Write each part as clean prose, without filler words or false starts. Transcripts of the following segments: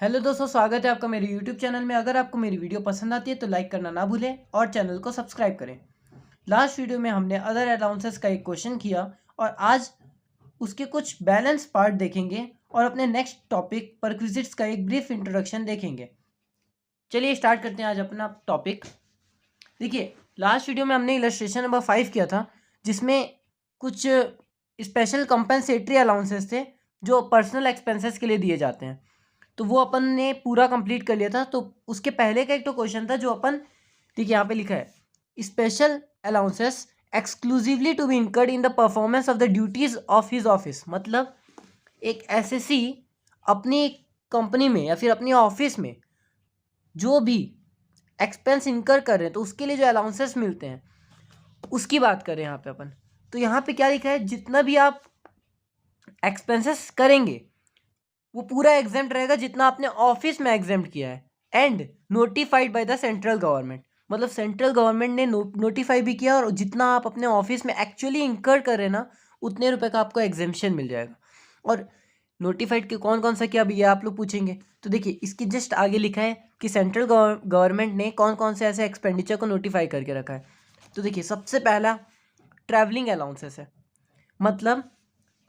Hello दोस्तों, स्वागत है आपका मेरे यूट्यूब चैनल में। अगर आपको मेरी वीडियो पसंद आती है तो लाइक करना ना भूलें और चैनल को सब्सक्राइब करें। लास्ट वीडियो में हमने अदर अलाउंसेस का एक क्वेश्चन किया और आज उसके कुछ बैलेंस पार्ट देखेंगे और अपने नेक्स्ट टॉपिक परक्विजिट्स का एक ब्रीफ इंट्रोडक्शन देखेंगे। चलिए स्टार्ट करते हैं आज अपना टॉपिक। देखिए, लास्ट वीडियो में हमने इलस्ट्रेशन नंबर 5 किया था, जिसमें कुछ स्पेशल कंपनसेटरी अलाउंसेस थे जो पर्सनल एक्सपेंसेस के लिए दिए जाते हैं। तो वो अपन ने पूरा कंप्लीट कर लिया था। तो उसके पहले का एक तो क्वेश्चन था जो अपन, देखिए यहाँ पे लिखा है, special allowances exclusively to be incurred in the performance of the duties of his office. मतलब एक एसएससी अपनी कंपनी में या फिर अपनी ऑफिस में जो भी एक्सपेंस इनकर कर रहे हैं तो उसके लिए जो अलाउंसेस मिलते हैं उसकी बात करें यहाँ पे अपन। तो यहाँ पे क्या लिखा है, जितना भी आप एक्सपेंसेस करेंगे वो पूरा एग्जेम्प्ट रहेगा जितना आपने ऑफिस में एग्जेम्प्ट किया है, and notified by the central government. मतलब सेंट्रल गवर्नमेंट ने नोटिफाई भी किया और जितना आप अपने ऑफिस में एक्चुअली इंकर कर रहे हैं ना, उतने रुपए का आपको एग्जेम्पशन मिल जाएगा। और नोटिफाइड के कौन कौन सा किया, अभी ये आप लोग पूछेंगे। तो देखिए, इसकी जस्ट आगे लिखा है कि सेंट्रल गवर्नमेंट ने कौन कौन से ऐसे एक्सपेंडिचर को नोटिफाई करके रखा है। तो देखिए, सबसे पहला ट्रैवलिंग अलाउंसेस है। मतलब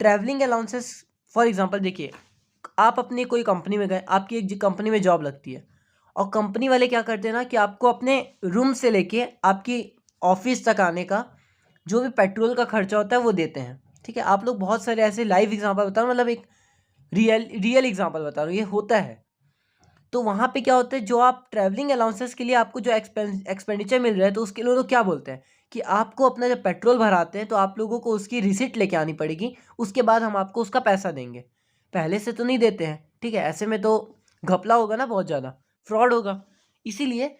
ट्रैवलिंग अलाउंसेस, फॉर एग्जांपल देखिए, आप अपनी कोई कंपनी में गए, आपकी एक कंपनी में जॉब लगती है और कंपनी वाले क्या करते हैं ना कि आपको अपने रूम से लेके आपकी ऑफिस तक आने का जो भी पेट्रोल का खर्चा होता है वो देते हैं। ठीक है, आप लोग बहुत सारे ऐसे लाइव एग्जांपल बता रहा हूँ, मतलब एक रियल एग्जांपल बता रहा हूँ, ये होता है। तो वहाँ पे क्या होता है, जो आप ट्रैवलिंग अलाउंसेस के लिए आपको जो एक्सपेंडिचर मिल रहा है तो उसके लिए लोग क्या बोलते हैं कि आपको अपना जब पेट्रोल भराते हैं तो आप लोगों को उसकी रिसिट लेके आनी पड़ेगी, उसके बाद हम आपको उसका पैसा देंगे। पहले से तो नहीं देते हैं। ठीक है, ऐसे में तो घपला होगा ना, बहुत ज़्यादा फ्रॉड होगा, इसीलिए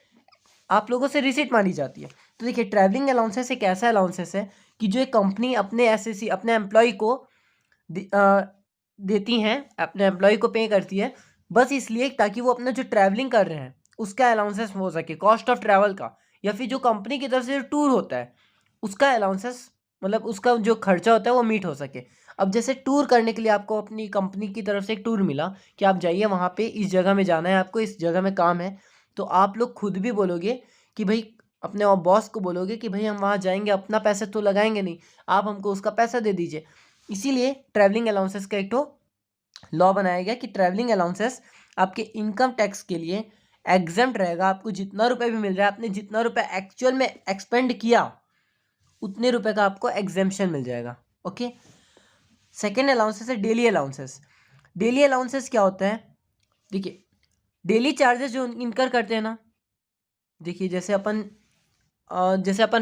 आप लोगों से रिसिट मांगी जाती है। तो देखिए, ट्रैवलिंग अलाउंसेस एक ऐसा अलाउंसेस है कि जो एक कंपनी अपने एसएससी अपने एम्प्लॉय को देती हैं, अपने एम्प्लॉय को पे करती है, बस इसलिए ताकि वो अपना जो ट्रैवलिंग कर रहे हैं उसका अलाउंसेस हो सके, कॉस्ट ऑफ ट्रैवल का, या फिर जो कंपनी की तरफ से जो टूर होता है उसका अलाउंसेस, मतलब उसका जो खर्चा होता है वो मीट हो सके। अब जैसे टूर करने के लिए आपको अपनी कंपनी की तरफ से एक टूर मिला कि आप जाइए वहाँ पे, इस जगह में जाना है आपको, इस जगह में काम है, तो आप लोग खुद भी बोलोगे कि भाई, अपने बॉस को बोलोगे कि भाई हम वहाँ जाएंगे, अपना पैसा तो लगाएंगे नहीं, आप हमको उसका पैसा दे दीजिए। इसीलिए ट्रैवलिंग अलाउंसेस का एक तो लॉ बनाया गया कि ट्रैवलिंग अलाउंसेस आपके इनकम टैक्स के लिए एग्जेम्प्ट रहेगा। आपको जितना रुपए भी मिल रहा है, आपने जितना रुपए एक्चुअल में एक्सपेंड किया उतने रुपए का आपको एग्जेम्पशन मिल जाएगा। ओके, सेकेंड अलाउंसेस है डेली अलाउंसेस। डेली अलाउंसेस क्या होता है, देखिए, डेली चार्जेस जो इनकर करते हैं ना, देखिए जैसे अपन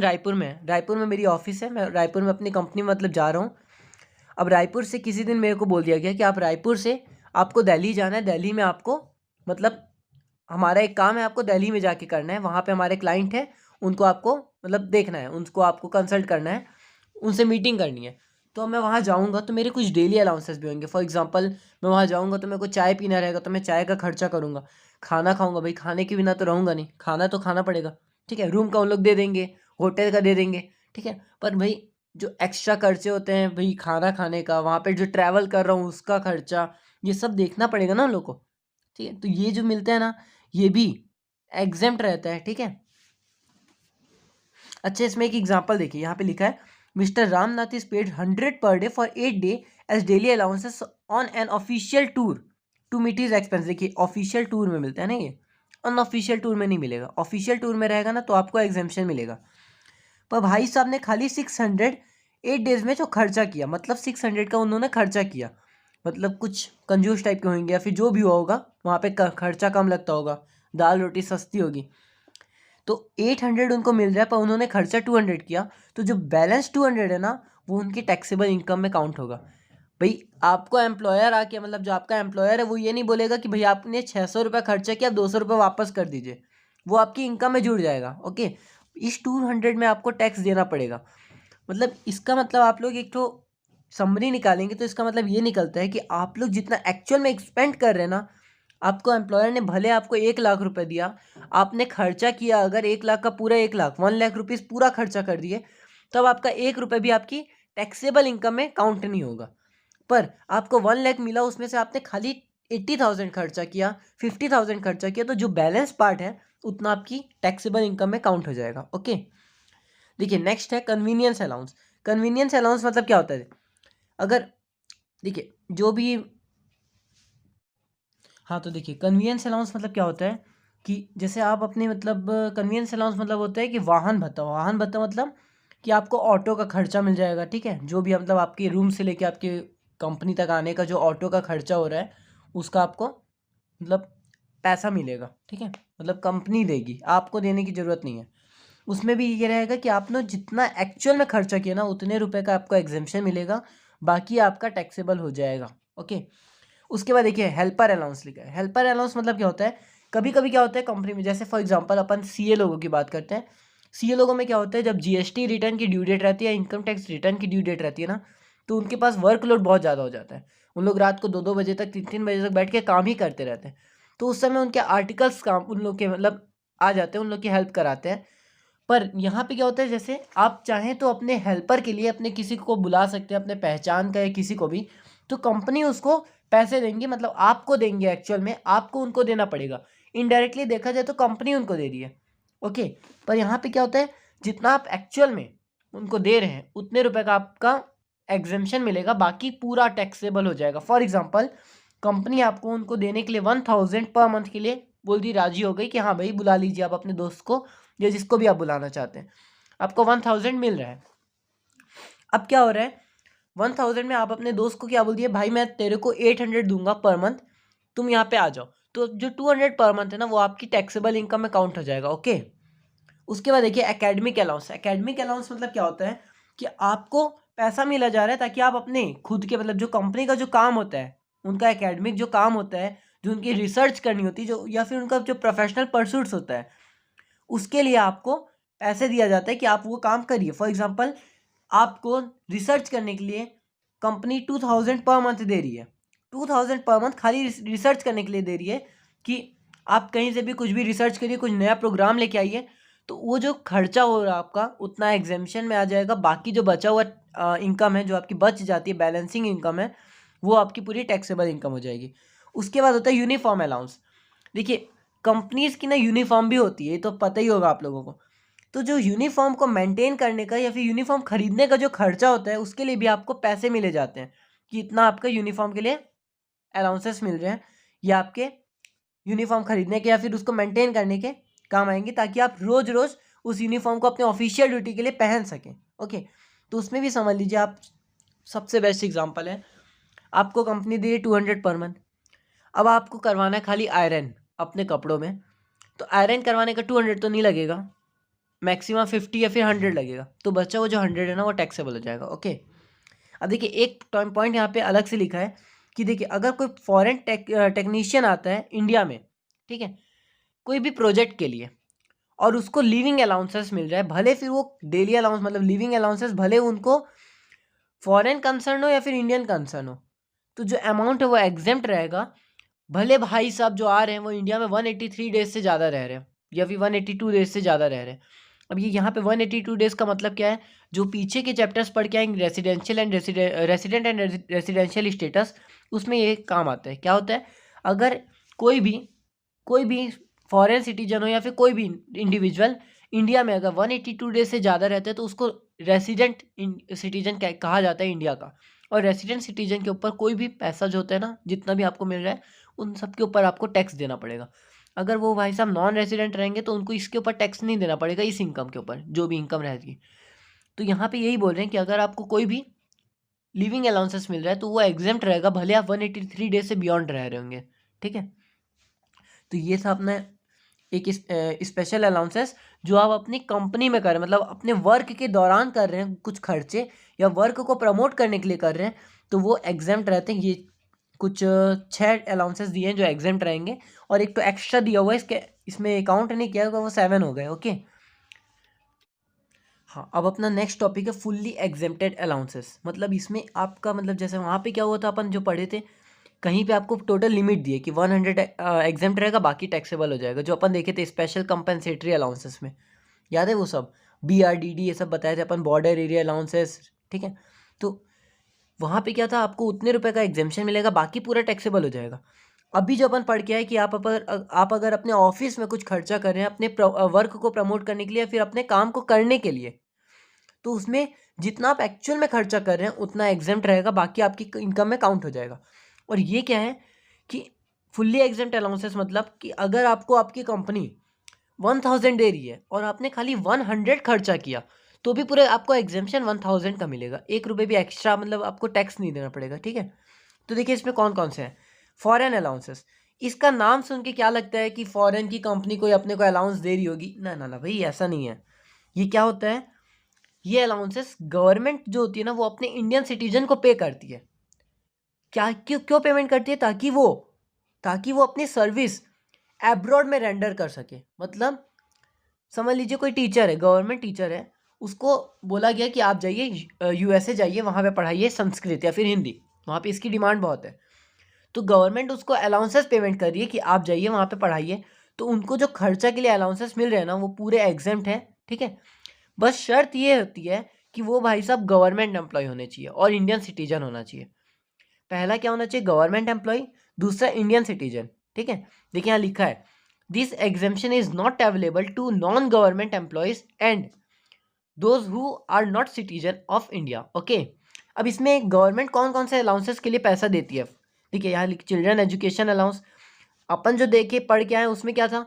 रायपुर में है, रायपुर में मेरी ऑफिस है, मैं रायपुर में अपनी कंपनी में मतलब जा रहा हूँ। अब रायपुर से किसी दिन मेरे को बोल दिया गया कि आप रायपुर से आपको दिल्ली जाना है, दिल्ली में आपको, मतलब हमारा एक काम है, आपको दिल्ली में जाके करना है, वहाँ पे हमारे क्लाइंट है, उनको आपको मतलब देखना है, उनको आपको कंसल्ट करना है, उनसे मीटिंग करनी है। तो मैं वहाँ जाऊँगा तो मेरे कुछ डेली अलाउंसेस भी होंगे। फॉर एग्जांपल, मैं वहाँ जाऊँगा तो मेरे को चाय पीना रहेगा तो मैं चाय का खर्चा करूँगा, खाना खाऊँगा, भाई खाने के बिना तो रहूँगा नहीं, खाना तो खाना पड़ेगा। ठीक है, रूम का उन लोग दे देंगे, होटल का दे देंगे। ठीक है, पर भाई जो एक्स्ट्रा खर्चे होते हैं, भाई खाना खाने का, वहाँ पे जो ट्रैवल कर रहा हूँ उसका खर्चा, ये सब देखना पड़ेगा ना उन लोग को। ठीक है, तो ये जो मिलता है ना, ये भी एग्जेम्प्ट रहता है। ठीक है, अच्छा, इसमें एक एग्जांपल देखिए, यहाँ पे लिखा है, mister Ramnath is paid 100 per day for 8 day as daily allowances on an official tour to meet his expense. देखिए, ऑफिशियल टूर में मिलता है ना ये, अनऑफिशियल टूर में नहीं मिलेगा। ऑफिशियल टूर में रहेगा ना तो आपको एग्जेम्पशन मिलेगा। पर भाई साहब ने खाली 600 8 डेज में जो खर्चा किया, मतलब 600 का उन्होंने खर्चा किया, मतलब कुछ कंजूस टाइप के होंगे या फिर जो भी हुआ होगा, वहाँ पे खर्चा कम लगता होगा, दाल रोटी सस्ती होगी, तो 800 उनको मिल रहा है पर उन्होंने खर्चा 200 किया, तो जो बैलेंस 200 है ना वो उनकी टैक्सेबल इनकम में काउंट होगा। भाई आपको एम्प्लॉयर आके, मतलब जो आपका एम्प्लॉयर है वो ये नहीं बोलेगा कि भाई आपने 600 रुपये खर्चा किया, 200 रुपये वापस कर दीजिए, वो आपकी इनकम में जुड़ जाएगा। ओके, इस 200 में आपको टैक्स देना पड़ेगा। मतलब इसका मतलब आप लोग एक तो समरी निकालेंगे तो इसका मतलब ये निकलता है कि आप लोग जितना एक्चुअल में एक्सपेंड कर रहे हैं ना, आपको एम्प्लॉयर ने भले आपको 1 लाख रुपए दिया, आपने खर्चा किया अगर 1 लाख का पूरा 1 लाख, 1 लाख रुपीज़ पूरा खर्चा कर दिए, तब आपका 1 रुपये भी आपकी टैक्सेबल इनकम में काउंट नहीं होगा। पर आपको 1 लाख मिला, उसमें से आपने खाली 80,000 खर्चा किया, 50,000 खर्चा किया, तो जो बैलेंस पार्ट है उतना आपकी टैक्सेबल इनकम में काउंट हो जाएगा। ओके, देखिए नेक्स्ट है कन्वीनियंस अलाउंस। कन्वीनियंस अलाउंस मतलब क्या होता है? अगर देखिए जो भी, हाँ तो देखिए कन्वीनियंस अलाउंस मतलब क्या होता है कि जैसे आप अपने मतलब कन्वीनियंस अलाउंस मतलब होता है कि वाहन भत्ता। वाहन भत्ता मतलब कि आपको ऑटो का खर्चा मिल जाएगा, ठीक है, जो भी मतलब आपके रूम से लेके आपके कंपनी तक आने का जो ऑटो का खर्चा हो रहा है उसका आपको मतलब पैसा मिलेगा, ठीक है, मतलब कंपनी देगी, आपको देने की ज़रूरत नहीं है। उसमें भी ये रहेगा कि आपने जितना एक्चुअल में खर्चा किया ना उतने रुपए का आपको एग्जेम्पशन मिलेगा, बाकी आपका टैक्सेबल हो जाएगा। ओके, उसके बाद देखिए हेल्पर अलाउंस लिखा है। हेल्पर अलाउंस मतलब क्या होता है? कभी कभी क्या होता है कंपनी में, जैसे फॉर एग्जांपल अपन सीए लोगों की बात करते हैं। सीए लोगों में क्या होता है, जब जीएसटी रिटर्न की ड्यू डेट रहती है, इनकम टैक्स रिटर्न की ड्यू डेट रहती है ना, तो उनके पास वर्कलोड बहुत ज़्यादा हो जाता है। उन लोग रात को 2-2 बजे तक, 3-3 बजे तक बैठ के काम ही करते रहते हैं। तो उस समय उनके आर्टिकल्स काम उन लोग के मतलब आ जाते हैं, उन लोग की हेल्प कराते हैं। पर यहाँ पे क्या होता है, जैसे आप चाहें तो अपने हेल्पर के लिए अपने किसी को बुला सकते हैं, अपने पहचान का या किसी को भी, तो कंपनी उसको पैसे देंगी, मतलब आपको देंगे, एक्चुअल में आपको उनको देना पड़ेगा। इनडायरेक्टली देखा जाए तो कंपनी उनको दे रही है। ओके, पर यहाँ पे क्या होता है, जितना आप एक्चुअल में उनको दे रहे हैं उतने रुपए का आपका एग्जेम्पशन मिलेगा, बाकी पूरा टैक्सेबल हो जाएगा। फॉर एग्जाम्पल कंपनी आपको उनको देने के लिए 1,000 पर मंथ के लिए बोल दी, राजी हो गई कि हाँ भाई बुला लीजिए आप अपने दोस्त को या जिसको भी आप बुलाना चाहते हैं, आपको 1,000 मिल रहा है। अब क्या हो रहा है, 1,000 में आप अपने दोस्त को क्या बोल दिए, भाई मैं तेरे को 800 दूंगा पर मंथ, तुम यहाँ पे आ जाओ। तो जो 200 पर मंथ है ना वो आपकी टैक्सेबल इनकम में काउंट हो जाएगा। ओके, उसके बाद देखिए एकेडमिक अलाउंस। एकेडमिक अलाउंस मतलब क्या होता है कि आपको पैसा मिला जा रहा है ताकि आप अपने खुद के मतलब जो कंपनी का जो काम होता है, उनका एकेडमिक जो काम होता है, जो उनकी रिसर्च करनी होती है, जो या फिर उनका जो प्रोफेशनल परसूट्स होता है, उसके लिए आपको पैसे दिया जाता है कि आप वो काम करिए। फॉर एग्जांपल आपको रिसर्च करने के लिए कंपनी 2,000 पर मंथ दे रही है, 2,000 पर मंथ खाली रिसर्च करने के लिए दे रही है कि आप कहीं से भी कुछ भी रिसर्च करिए, कुछ नया प्रोग्राम लेके आइए, तो वो जो खर्चा हो रहा है आपका उतना एग्जेम्पशन में आ जाएगा। बाकी जो बचा हुआ इनकम है जो आपकी बच जाती है, बैलेंसिंग इनकम है, वो आपकी पूरी टैक्सेबल इनकम हो जाएगी। उसके बाद होता है यूनिफॉर्म अलाउंस। देखिए कंपनीज की ना यूनिफॉर्म भी होती है, ये तो पता ही होगा आप लोगों को। तो जो यूनिफॉर्म को मेंटेन करने का या फिर यूनिफॉर्म खरीदने का जो खर्चा होता है उसके लिए भी आपको पैसे मिले जाते हैं कि इतना आपका यूनिफॉर्म के लिए अलाउंसेस मिल रहे हैं, या आपके यूनिफॉर्म खरीदने के या फिर उसको मेंटेन करने के काम आएंगे, ताकि आप रोज रोज उस यूनिफॉर्म को अपने ऑफिशियल ड्यूटी के लिए पहन सकें। ओके, तो उसमें भी समझ लीजिए आप, सबसे बेस्ट एग्जांपल है, आपको कंपनी दी है 200 पर मंथ। अब आपको करवाना है खाली आयरन अपने कपड़ों में, तो आयरन करवाने का 200 तो नहीं लगेगा, मैक्सिमम 50 या फिर 100 लगेगा, तो बचा वो जो 100 है ना वो टैक्सेबल हो जाएगा। ओके, अब देखिए एक पॉइंट यहाँ पे अलग से लिखा है कि देखिए अगर कोई फॉरेन टेक्नीशियन आता है इंडिया में, ठीक है, कोई भी प्रोजेक्ट के लिए, और उसको लिविंग अलाउंसेस मिल रहा है, भले फिर वो डेली अलाउंस मतलब लिविंग अलाउंसेस भले उनको फॉरेन कंसर्न हो या फिर इंडियन कंसर्न हो, तो जो अमाउंट है वो एग्जेम्प्ट रहेगा। भले भाई साहब जो आ रहे हैं वो इंडिया में 183 डेज से ज़्यादा रह रहे हैं या फिर 182 डेज से ज़्यादा रह रहे हैं। अब ये यहाँ पे 182 डेज का मतलब क्या है, जो पीछे के चैप्टर्स पढ़ के आएंगे residential and resident and residential status, उसमें ये काम आता है। क्या होता है, अगर कोई भी फॉरेन सिटीजन हो या फिर कोई भी इंडिविजुअल इंडिया में अगर 182 डेज से ज़्यादा रहते हैं तो उसको रेसिडेंट सिटीजन कहा जाता है इंडिया का। और रेसिडेंट सिटीजन के ऊपर कोई भी पैसा जो होता है ना, जितना भी आपको मिल रहा है उन सब के ऊपर आपको टैक्स देना पड़ेगा। अगर वो भाई साहब नॉन रेसिडेंट रहेंगे तो उनको इसके ऊपर टैक्स नहीं देना पड़ेगा, इस इनकम के ऊपर जो भी इनकम रहेगी। तो यहाँ पे यही बोल रहे हैं कि अगर आपको कोई भी लिविंग अलाउंसेस मिल रहा है तो वो एग्जेम्प्ट रहेगा, भले आप 183 डेज से बियॉन्ड रह रहे होंगे। ठीक है, तो ये था अपना एक स्पेशल अलाउंसेस जो आप अपनी कंपनी में कर रहे हैं, मतलब अपने वर्क के दौरान कर रहे हैं कुछ खर्चे, या वर्क को प्रमोट करने के लिए कर रहे हैं, तो वो एग्जेम्प्ट रहते हैं। ये कुछ 6 अलाउंसेस दिए हैं जो एग्जेम्प्ट रहेंगे, और एक तो एक्स्ट्रा दिया हुआ है, इसमें काउंट नहीं किया होगा, वो 7 हो गए। ओके, हाँ अब अपना नेक्स्ट टॉपिक है फुल्ली एग्जेम्प्टेड अलाउंसेस। मतलब इसमें आपका मतलब जैसे वहाँ पे क्या हुआ था, अपन जो पढ़े थे, कहीं पे आपको टोटल लिमिट दी है कि 100 एग्जेम्प्ट रहेगा, बाकी टैक्सेबल हो जाएगा, जो अपन देखे थे स्पेशल कंपनसेटरी अलाउंसेस में, याद है वो सब, BRDD ये सब बताए थे अपन, बॉर्डर एरिया अलाउंसेस। ठीक है, तो वहाँ पे क्या था, आपको उतने रुपए का एग्जेम्पशन मिलेगा, बाकी पूरा टैक्सेबल हो जाएगा। अभी जो अपन पढ़ के आए कि आप अगर अपने ऑफिस में कुछ खर्चा कर रहे हैं अपने वर्क को प्रमोट करने के लिए, फिर अपने काम को करने के लिए, तो उसमें जितना आप एक्चुअल में खर्चा कर रहे हैं उतना एग्जेम्प्ट रहेगा, बाकी आपकी इनकम में काउंट हो जाएगा। और ये क्या है कि फुल्ली एग्जेम्प्ट अलाउंसेस, मतलब कि अगर आपको आपकी कंपनी 1000 दे रही है और आपने खाली 100 खर्चा किया, तो भी पूरे आपको एग्जेम्पशन 1000 का मिलेगा, 1 रुपये भी एक्स्ट्रा, मतलब आपको टैक्स नहीं देना पड़ेगा। ठीक है, तो देखिए इसमें कौन कौन से हैं। फॉरेन अलाउंसेस, इसका नाम सुन के क्या लगता है कि फॉरेन की कंपनी कोई अपने को अलाउंस दे रही होगी, ना ना ना भाई, ऐसा नहीं है। ये क्या होता है, ये अलाउंसेस गवर्नमेंट जो होती है ना वो अपने इंडियन सिटीजन को पे करती है। क्या क्यों क्यों पेमेंट करती है, ताकि वो अपनी सर्विस एब्रॉड में रेंडर कर सके। मतलब समझ लीजिए कोई टीचर है, गवर्नमेंट टीचर है, उसको बोला गया कि आप जाइए यूएसए जाइए, वहाँ पे पढ़ाइए संस्कृत या फिर हिंदी, वहाँ पे इसकी डिमांड बहुत है। तो गवर्नमेंट उसको अलाउंसेस पेमेंट कर रही है कि आप जाइए वहाँ पे पढ़ाइए, तो उनको जो खर्चा के लिए अलाउंसेस मिल रहे हैं ना वो पूरे एग्जेम्प्ट हैं। ठीक है, बस शर्त ये होती है कि वो भाई साहब गवर्नमेंट एम्प्लॉय होने चाहिए और इंडियन सिटीजन होना चाहिए। पहला क्या होना चाहिए, गवर्नमेंट एम्प्लॉय, दूसरा इंडियन सिटीजन। ठीक है, देखिए यहाँ लिखा है this exemption is not available to non government employees and those who are not citizen of India. Okay, अब इसमें गवर्नमेंट कौन कौन से अलाउंसेस के लिए पैसा देती है। देखिए यहाँ चिल्ड्रन एजुकेशन अलाउंस, अपन जो देखे पढ़ के आए उसमें क्या था,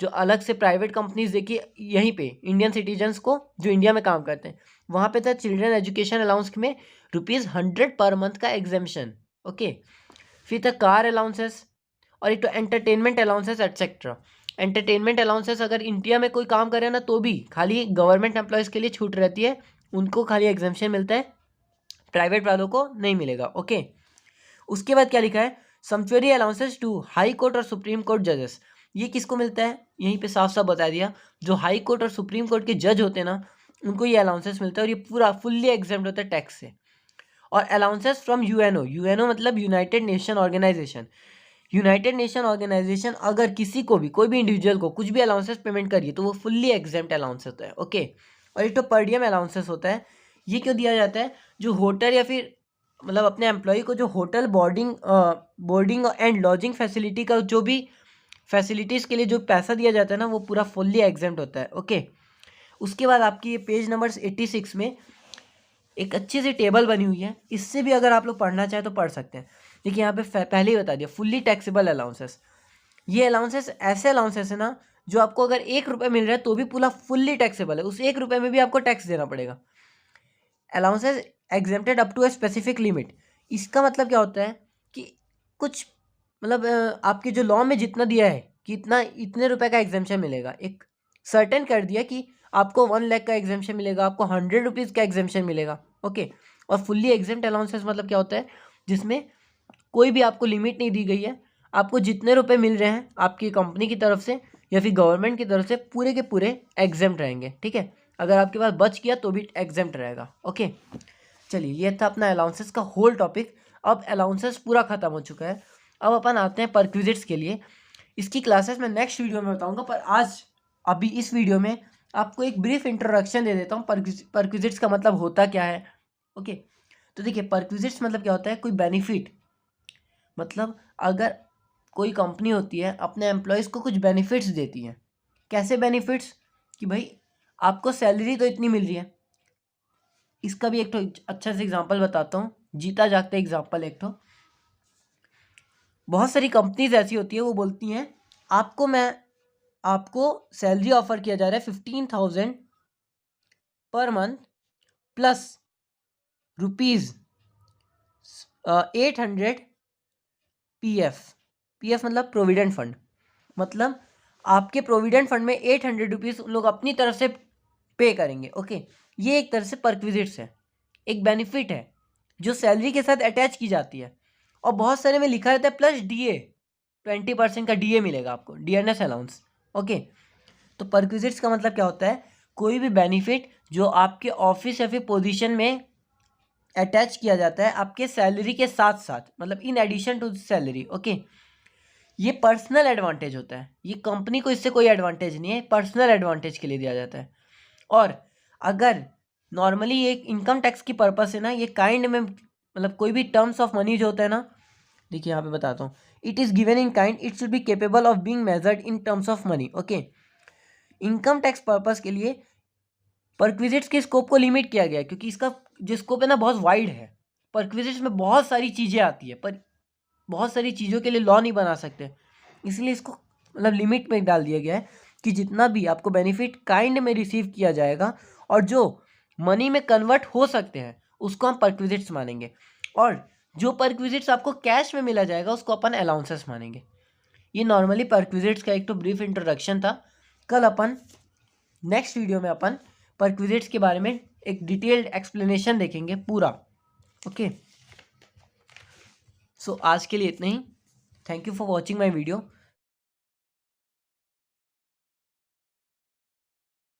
जो अलग से प्राइवेट कंपनीज देखिए यहीं पे इंडियन सिटीजन्स को जो इंडिया में काम करते हैं वहाँ पे था चिल्ड्रन एजुकेशन अलाउंस में ₹100 पर मंथ का एग्जेम्पशन। ओके, फिर था कार अलाउंसेस, और एक तो entertainment allowances etcetera. Entertainment allowances अगर इंडिया में कोई काम करे ना तो भी खाली गवर्नमेंट एम्प्लॉयज़ के लिए छूट रहती है, उनको खाली एग्जेम्पशन मिलता है, प्राइवेट वालों को नहीं मिलेगा। ओके, उसके बाद क्या लिखा है, सम्चुअरी अलाउंसेस टू हाई कोर्ट और सुप्रीम कोर्ट जजेस। ये किसको मिलता है, यहीं पे साफ साफ बता दिया, जो हाई कोर्ट और सुप्रीम कोर्ट के जज होते हैं ना उनको ये अलाउंसेस मिलता है, और ये पूरा फुल्ली एग्जेम्प्ट होता है टैक्स से। और अलाउंसेस फ्रॉम यूएनओ, यूएनओ मतलब united nation organisation, united nation organisation अगर किसी को भी कोई भी इंडिविजुअल को कुछ भी अलाउंसेस पेमेंट करिए तो वो फुल्ली एग्जेम्प्ट अलाउंस होता है। ओके, और एक तो पर डियम अलाउंसेस होता है, ये क्यों दिया जाता है, जो होटल या फिर मतलब अपने एम्प्लॉय को जो hotel boarding and lodging facility का जो भी फैसिलिटीज़ के लिए जो पैसा दिया जाता है ना वो पूरा फुल्ली एग्जेम्प्ट होता है। ओके, उसके बाद आपकी ये पेज नंबर 86 में एक अच्छी सी टेबल बनी हुई है, इससे भी अगर आप लोग पढ़ना चाहें तो पढ़ सकते हैं। देखिए यहाँ पे पहले ही बता दिया फुल्ली टैक्सेबल अलाउंसेस, ये अलाउंसेस ऐसे अलाउंसेस है ना जो आपको अगर 1 रुपये मिल रहा है तो भी पूरा फुल्ली टैक्सेबल है, उस 1 रुपये में भी आपको टैक्स देना पड़ेगा। Allowances exempted up to a specific limit, इसका मतलब क्या होता है कि कुछ मतलब आपके जो लॉ में जितना दिया है कि इतने रुपए का एग्जेम्पशन मिलेगा, एक सर्टेन कर दिया कि आपको 1 लाख का एग्जेम्पशन मिलेगा, आपको 100 रुपीज़ का एग्जेम्पशन मिलेगा। ओके, और फुल्ली एग्जेम्प्ट अलाउंसेस मतलब क्या होता है, जिसमें कोई भी आपको लिमिट नहीं दी गई है, आपको जितने रुपए मिल रहे हैं आपकी कंपनी की तरफ से या फिर गवर्नमेंट की तरफ से पूरे के पूरे एग्जेम्प्ट रहेंगे। ठीक है, अगर आपके पास बच गया तो भी एग्जेम्प्ट रहेगा। ओके, चलिए ये था अपना अलाउंसेस का होल टॉपिक। अब अलाउंसेस पूरा खत्म हो चुका है, अब अपन आते हैं परक्विजिट्स के लिए। इसकी क्लासेस मैं नेक्स्ट वीडियो में बताऊंगा, पर आज अभी इस वीडियो में आपको एक ब्रीफ इंट्रोडक्शन दे देता हूँ परक्विजिट्स का मतलब होता क्या है। ओके, तो देखिए परक्विजिट्स मतलब क्या होता है, कोई बेनिफिट, मतलब अगर कोई कंपनी होती है अपने एम्प्लॉयज़ को कुछ बेनिफिट्स देती है। कैसे बेनिफिट्स, कि भाई आपको सैलरी तो इतनी मिल रही है, इसका भी एक तो अच्छा से एग्जांपल बताता हूँ, जीता जागता एग्जांपल। एक तो बहुत सारी कंपनीज ऐसी होती है वो बोलती हैं आपको सैलरी ऑफर किया जा रहा है 15,000 per month plus rupees 800 PF मतलब प्रोविडेंट फंड, मतलब आपके प्रोविडेंट फंड में 800 रुपीज़ उन लोग अपनी तरफ से पे करेंगे। ओके, ये एक तरह से परक्विजिट्स है, एक बेनिफिट है जो सैलरी के साथ अटैच की जाती है, और बहुत सारे में लिखा रहता है प्लस डीए, 20% का डीए मिलेगा आपको, डीएनएस अलाउंस। ओके, तो परक्विजिट्स का मतलब क्या होता है, कोई भी बेनिफिट जो आपके ऑफिस या फिर पोजीशन में अटैच किया जाता है आपके सैलरी के साथ साथ, मतलब in addition to salary. Okay, ये पर्सनल एडवांटेज होता है, ये कंपनी को इससे कोई एडवांटेज नहीं है, पर्सनल एडवांटेज के लिए दिया जाता है। और अगर नॉर्मली ये इनकम टैक्स की पर्पस है ना, ये काइंड में मतलब कोई भी टर्म्स ऑफ मनी जो होता है ना देखिए यहाँ पे बताता हूँ, it is given in kind, it should be capable of being measured in terms of money. Okay, income tax purpose के लिए परक्विजिट्स के स्कोप को लिमिट किया गया है, क्योंकि इसका जो स्कोप है ना बहुत वाइड है। परक्विजिट्स में बहुत सारी चीज़ें आती है, पर बहुत सारी चीज़ों के लिए लॉ नहीं बना सकते, इसलिए इसको मतलब लिमिट में डाल दिया गया है कि जितना भी आपको बेनिफिट काइंड में रिसीव किया जाएगा और जो मनी में कन्वर्ट हो सकते हैं उसको हम परक्विजिट्स मानेंगे, और जो परक्विजिट्स आपको कैश में मिला जाएगा उसको अपन अलाउंसेस मानेंगे। ये नॉर्मली परक्विजिट्स का एक तो ब्रीफ इंट्रोडक्शन था। कल अपन नेक्स्ट वीडियो में अपन परक्विजिट्स के बारे में एक डिटेल्ड एक्सप्लेनेशन देखेंगे पूरा। ओके, सो आज के लिए इतना ही। Thank you for watching my video.